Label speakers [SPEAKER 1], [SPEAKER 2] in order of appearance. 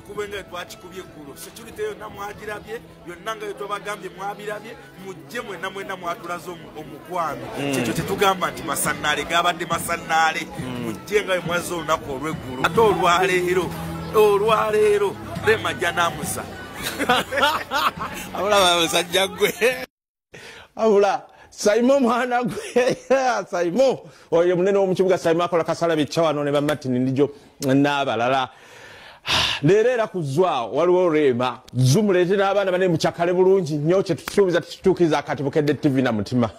[SPEAKER 1] tukubenga twakikubye eggulo security yonna mwagirabye byonna nga twabagambye mwabirabye mujje mwena mwatulaze omukwano kyekyo tetugamba nti masannaale gabadde masannaale mujje nga mwaze olunaku olw'eggulu ate olwaleero Lemajja namusa
[SPEAKER 2] abula musajja gwe abula Simon mwana gwe Simon oyo munene w'omukibuga Simon akola kasala bichawano ne bamatini ndijo n'abalala leero era kuzwa waliwo Rema zumuleetera abaana bane mukyakale bulungi nnyo kye tusuubiza tukituukiza akati bukedde TV na mutima